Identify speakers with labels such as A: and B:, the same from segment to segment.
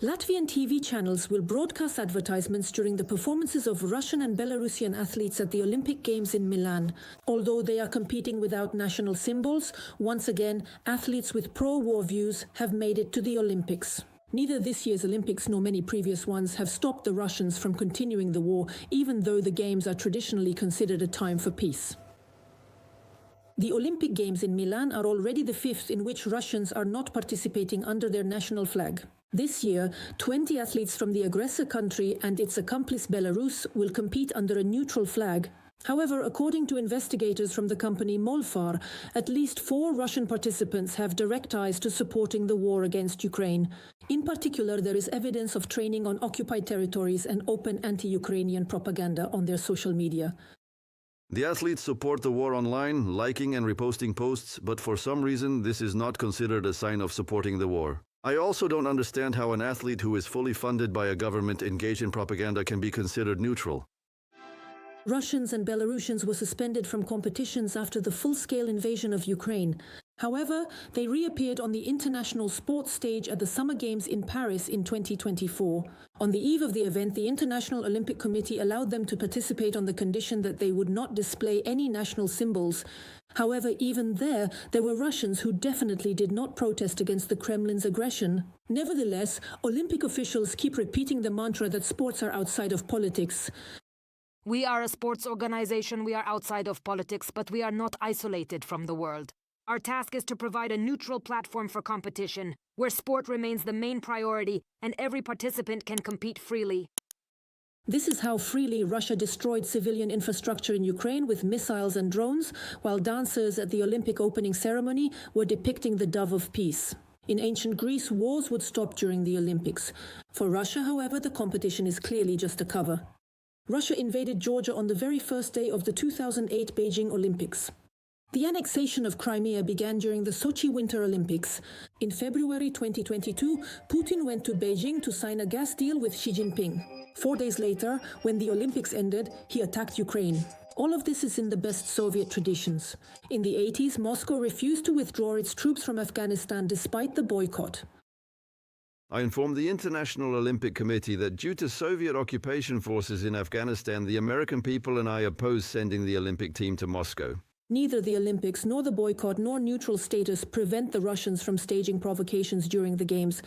A: Latvian TV channels will broadcast advertisements during the performances of Russian and Belarusian athletes at the Olympic Games in Milan. Although they are competing without national symbols, once again, athletes with pro-war views have made it to the Olympics. Neither this year's Olympics nor many previous ones have stopped the Russians from continuing the war, even though the Games are traditionally considered a time for peace. The Olympic Games in Milan are already the fifth in which Russians are not participating under their national flag. This year, 20 athletes from the aggressor country and its accomplice Belarus will compete under a neutral flag. However, according to investigators from the company Molfar, at least 4 Russian participants have direct ties to supporting the war against Ukraine. In particular, there is evidence of training on occupied territories and open anti-Ukrainian propaganda on their social media.
B: The athletes support the war online, liking and reposting posts, but for some reason this is not considered a sign of supporting the war. I also don't understand how an athlete who is fully funded by a government engaged in propaganda can be considered neutral.
A: Russians and Belarusians were suspended from competitions after the full-scale invasion of Ukraine. However, they reappeared on the international sports stage at the Summer Games in Paris in 2024. On the eve of the event, the International Olympic Committee allowed them to participate on the condition that they would not display any national symbols. However, even there were Russians who definitely did not protest against the Kremlin's aggression. Nevertheless, Olympic officials keep repeating the mantra that sports are outside of politics.
C: We are a sports organization, we are outside of politics, but we are not isolated from the world. Our task is to provide a neutral platform for competition, where sport remains the main priority and every participant can compete freely.
A: This is how freely Russia destroyed civilian infrastructure in Ukraine with missiles and drones, while dancers at the Olympic opening ceremony were depicting the dove of peace. In ancient Greece, wars would stop during the Olympics. For Russia, however, the competition is clearly just a cover. Russia invaded Georgia on the very first day of the 2008 Beijing Olympics. The annexation of Crimea began during the Sochi Winter Olympics. In February 2022, Putin went to Beijing to sign a gas deal with Xi Jinping. 4 days later, when the Olympics ended, he attacked Ukraine. All of this is in the best Soviet traditions. In the 80s, Moscow refused to withdraw its troops from Afghanistan despite the boycott.
B: I informed the International Olympic Committee that due to Soviet occupation forces in Afghanistan, the American people and I oppose sending the Olympic team to Moscow.
A: Neither the Olympics nor the boycott nor neutral status prevent the Russians from staging provocations during the Games.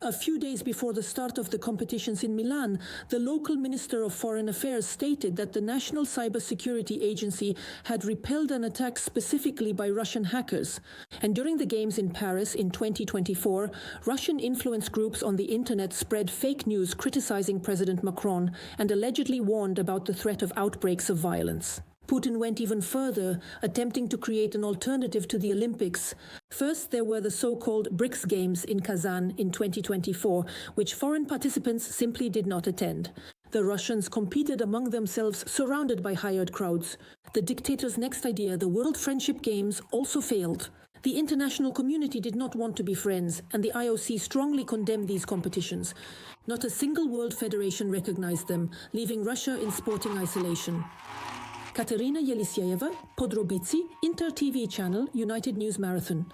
A: A few days before the start of the competitions in Milan, the local Minister of Foreign Affairs stated that the National Cybersecurity Agency had repelled an attack specifically by Russian hackers. And during the Games in Paris in 2024, Russian influence groups on the internet spread fake news criticizing President Macron and allegedly warned about the threat of outbreaks of violence. Putin went even further, attempting to create an alternative to the Olympics. First, there were the so-called BRICS Games in Kazan in 2024, which foreign participants simply did not attend. The Russians competed among themselves, surrounded by hired crowds. The dictator's next idea, the World Friendship Games, also failed. The international community did not want to be friends, and the IOC strongly condemned these competitions. Not a single world federation recognized them, leaving Russia in sporting isolation. Katerina Yeliseyeva, Podrobici, Inter TV channel, United News Marathon.